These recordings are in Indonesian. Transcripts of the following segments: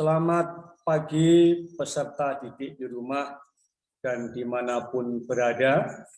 Selamat pagi peserta didik di rumah dan dimanapun berada.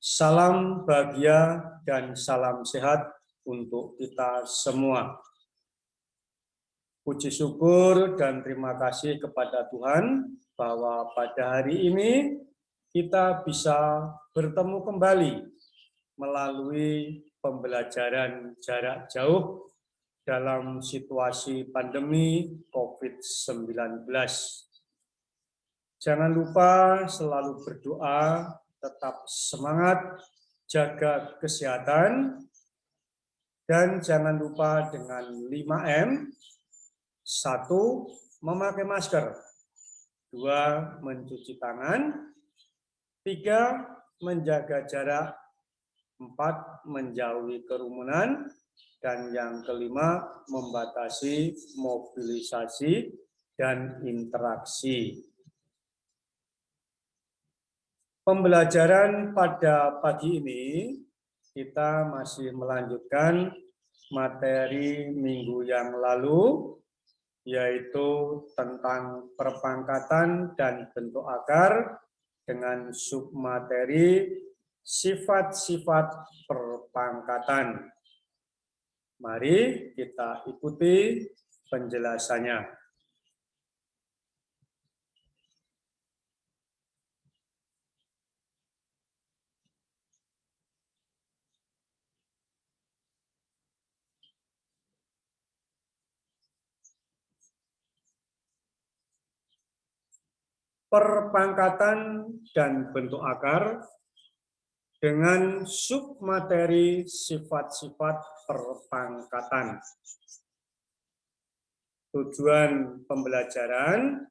Salam bahagia dan salam sehat untuk kita semua. Puji syukur dan terima kasih kepada Tuhan bahwa pada hari ini kita bisa bertemu kembali melalui pembelajaran jarak jauh dalam situasi pandemi COVID-19. Jangan lupa selalu berdoa, tetap semangat, jaga kesehatan, dan jangan lupa dengan 5M. 1. Memakai masker. 2. Mencuci tangan. 3. Menjaga jarak. 4. Menjauhi kerumunan. Dan yang kelima, membatasi mobilisasi dan interaksi. Pembelajaran pada pagi ini, kita masih melanjutkan materi minggu yang lalu, yaitu tentang perpangkatan dan bentuk akar dengan submateri sifat-sifat perpangkatan. Mari kita ikuti penjelasannya. Perpangkatan dan bentuk akar dengan submateri sifat-sifat perpangkatan. Tujuan pembelajaran: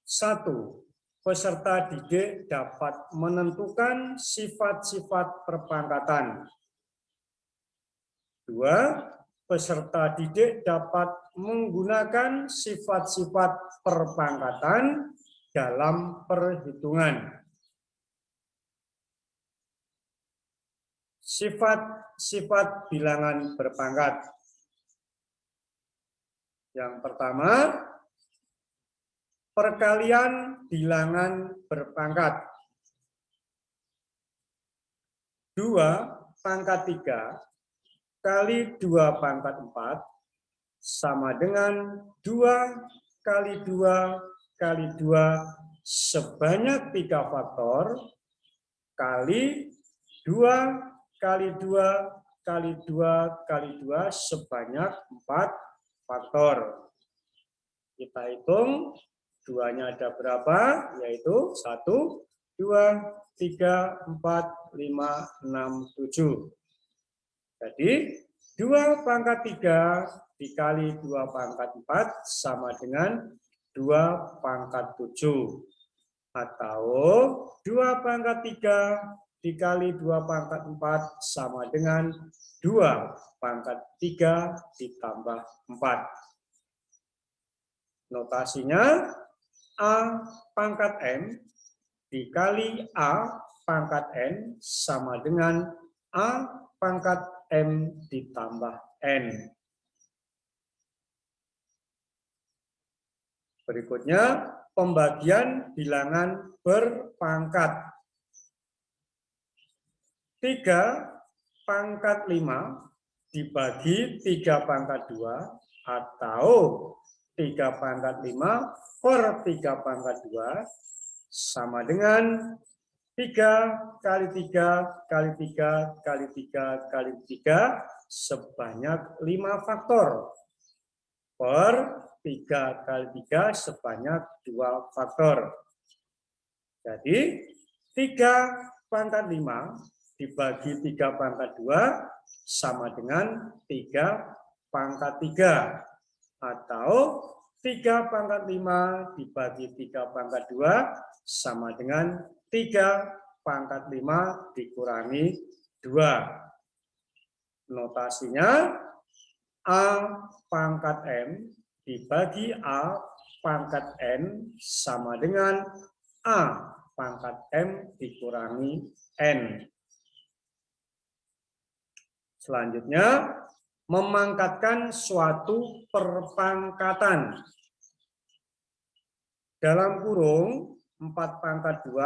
1. Peserta didik dapat menentukan sifat-sifat perpangkatan. 2. Peserta didik dapat menggunakan sifat-sifat perpangkatan dalam perhitungan. Sifat-sifat bilangan berpangkat. Yang pertama, perkalian bilangan berpangkat. 2 pangkat 3 kali 2 pangkat 4 sama dengan 2 kali 2 kali 2 sebanyak 3 faktor kali 2 kali 2 kali 2 kali 2 sebanyak 4 faktor. Kita hitung 2-nya ada berapa, yaitu 1, 2, 3, 4, 5, 6, 7. Jadi 2 pangkat 3 dikali 2 pangkat 4 sama dengan 2 pangkat 7. Atau 2 pangkat 3 dikali 2 pangkat 4 sama dengan 2 pangkat 3 ditambah 4. Notasinya A pangkat M dikali A pangkat N sama dengan A pangkat M ditambah N. Berikutnya, pembagian bilangan berpangkat. 3 pangkat 5 dibagi 3 pangkat 2 atau 3 pangkat 5 per 3 pangkat 2 sama dengan 3 kali 3 kali 3 kali 3 kali 3 sebanyak 5 faktor per 3 kali 3 sebanyak 2 faktor. Jadi 3 pangkat 5 dibagi 3 pangkat 2 sama dengan 3 pangkat 3. Atau 3 pangkat 5 dibagi 3 pangkat 2 sama dengan 3 pangkat 5 dikurangi 2. Notasinya A pangkat M dibagi A pangkat N sama dengan A pangkat M dikurangi N. Selanjutnya, memangkatkan suatu perpangkatan. Dalam kurung 4 pangkat 2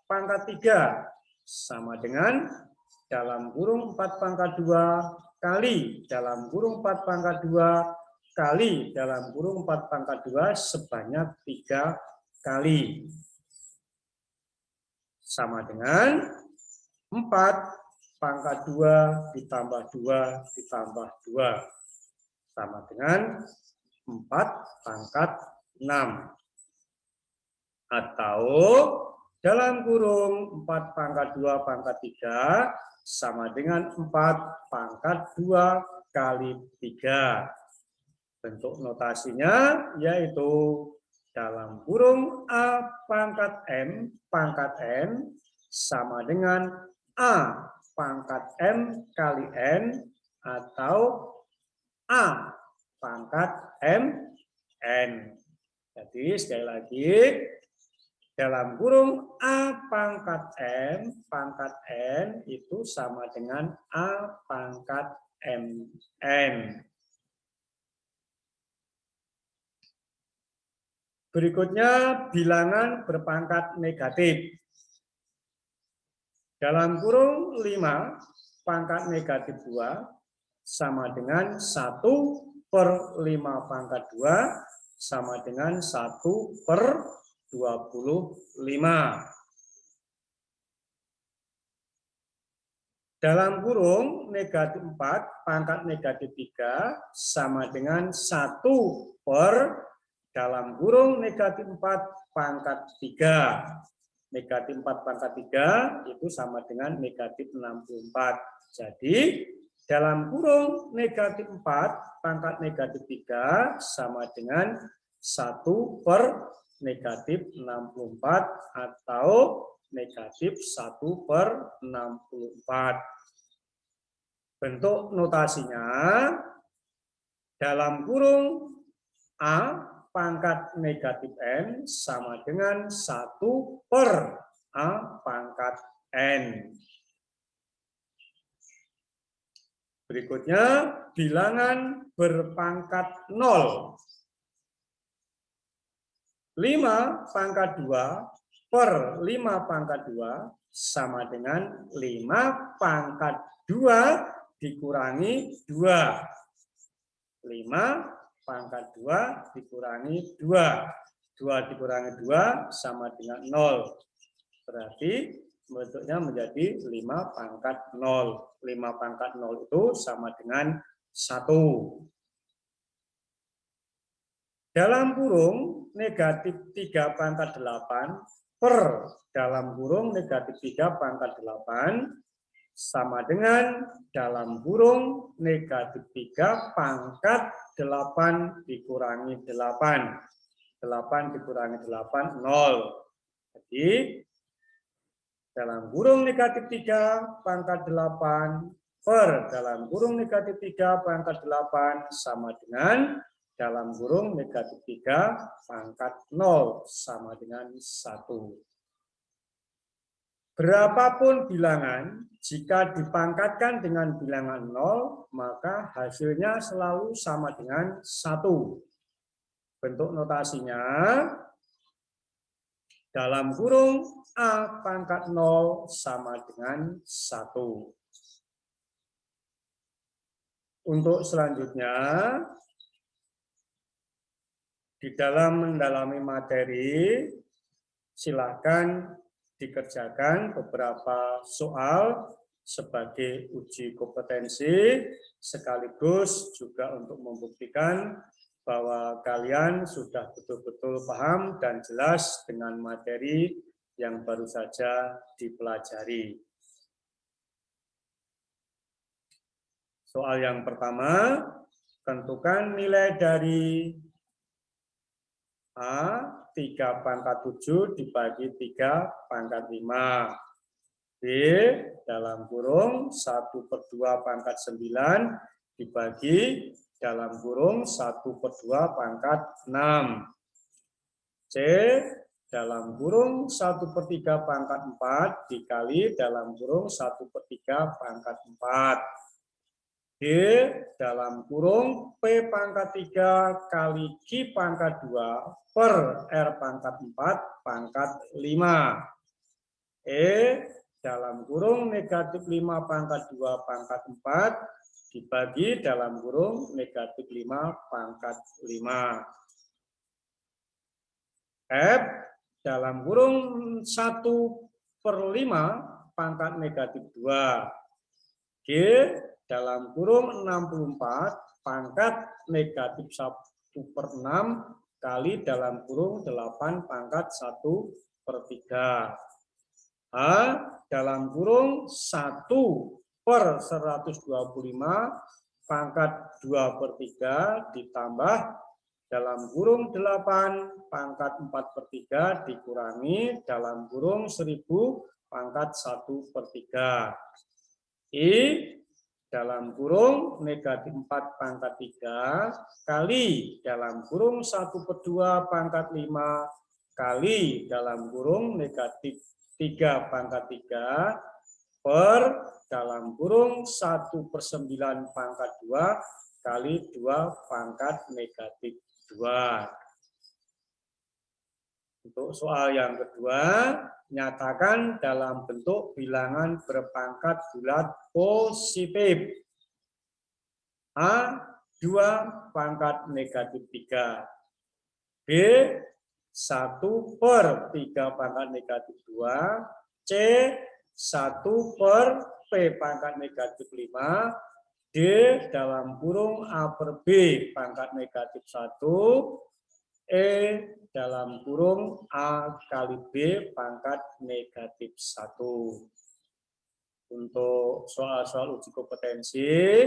pangkat 3 sama dengan dalam kurung 4 pangkat 2 kali dalam kurung 4 pangkat 2 kali dalam kurung 4 pangkat 2 sebanyak 3 kali. Sama dengan 4 pangkat 2 ditambah 2 ditambah 2. Sama dengan 4 pangkat 6. Atau dalam kurung 4 pangkat 2 pangkat 3 sama dengan 4 pangkat 2 kali 3. Bentuk notasinya yaitu dalam kurung A pangkat M sama dengan A pangkat M kali N atau A pangkat M N. Jadi sekali lagi, dalam kurung A pangkat N itu sama dengan A pangkat MN. Berikutnya bilangan berpangkat negatif. Dalam kurung 5 pangkat negatif 2 sama dengan 1/5 pangkat 2 sama dengan 1/25. Dalam kurung negatif 4 pangkat negatif 3 sama dengan 1/, dalam kurung negatif 4 pangkat 3. Negatif 4 pangkat 3 itu sama dengan negatif 64. Jadi dalam kurung negatif 4 pangkat negatif 3 sama dengan 1/64 atau negatif 1/64. Bentuk notasinya dalam kurung A pangkat negatif N sama dengan 1/A pangkat N. Berikutnya bilangan berpangkat 0. 5 pangkat 2/5 pangkat 2 sama dengan 5 pangkat 2 dikurangi 2. 5 pangkat 2 dikurangi 2. 2 dikurangi 2 sama dengan 0. Berarti bentuknya menjadi 5 pangkat 0. 5 pangkat 0 itu sama dengan 1. Dalam kurung negatif 3 pangkat 8 per dalam kurung negatif 3 pangkat 8 sama dengan dalam kurung negatif 3 pangkat 8 dikurangi 8. 8 dikurangi 8, 0. Jadi dalam kurung negatif 3 pangkat 8 per dalam kurung negatif 3 pangkat 8 sama dengan dalam kurung negatif 3 pangkat 0 sama dengan 1. Berapapun bilangan, jika dipangkatkan dengan bilangan 0, maka hasilnya selalu sama dengan 1. Bentuk notasinya, dalam kurung A pangkat 0 sama dengan 1. Untuk selanjutnya, di dalam mendalami materi, silakan dikerjakan beberapa soal sebagai uji kompetensi, sekaligus juga untuk membuktikan bahwa kalian sudah betul-betul paham dan jelas dengan materi yang baru saja dipelajari. Soal yang pertama, tentukan nilai dari A 3 pangkat 7 dibagi 3 pangkat 5. B dalam kurung 1/2 pangkat 9 dibagi dalam kurung 1/2 pangkat 6. C dalam kurung 1/3 pangkat 4 dikali dalam kurung 1/3 pangkat 4. D dalam kurung P pangkat 3 kali Q pangkat 2 per R pangkat 4 pangkat 5. Dalam kurung negatif 5 pangkat 2 pangkat 4 dibagi dalam kurung negatif 5 pangkat 5. F dalam kurung 1/5 pangkat negatif 2. G dalam kurung 64 pangkat negatif 1/6 kali dalam kurung 8 pangkat 1/3. H dalam kurung 1/125 pangkat 2/3 ditambah dalam kurung 8 pangkat 4/3 dikurangi dalam kurung 1000 pangkat 1/3. I dalam kurung negatif 4 pangkat 3 kali dalam kurung 1/2 pangkat 5 kali dalam kurung negatif 3 pangkat 3 per dalam kurung 1/9 pangkat 2 kali 2 pangkat negatif 2. Untuk soal yang kedua, nyatakan dalam bentuk bilangan berpangkat bulat positif. A 2 pangkat negatif 3. B 1/3 pangkat negatif 2. C 1/P pangkat negatif 5. D dalam kurung A per B pangkat negatif 1. E dalam kurung A kali B pangkat negatif 1. Untuk soal-soal uji kompetensi,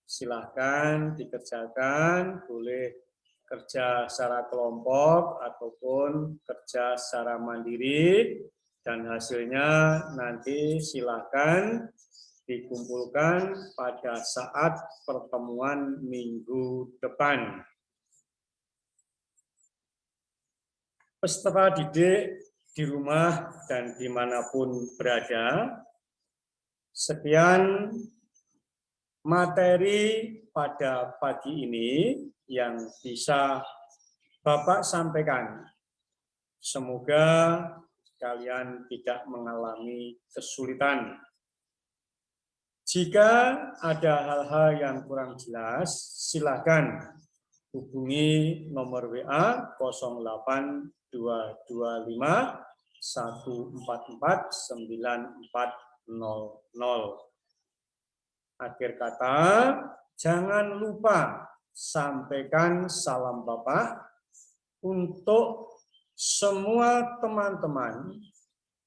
silahkan dikerjakan, boleh kerja secara kelompok ataupun kerja secara mandiri, dan hasilnya nanti silahkan dikumpulkan pada saat pertemuan minggu depan. Peserta didik di rumah dan dimanapun berada, sekian materi pada pagi ini yang bisa Bapak sampaikan. Semoga kalian tidak mengalami kesulitan. Jika ada hal-hal yang kurang jelas, silakan hubungi nomor WA 08225 144 9400. Akhir kata, jangan lupa sampaikan salam Bapak untuk semua teman-teman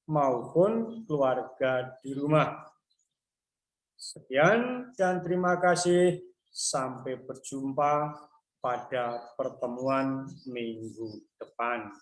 maupun keluarga di rumah. Sekian dan terima kasih. Sampai berjumpa pada pertemuan minggu depan.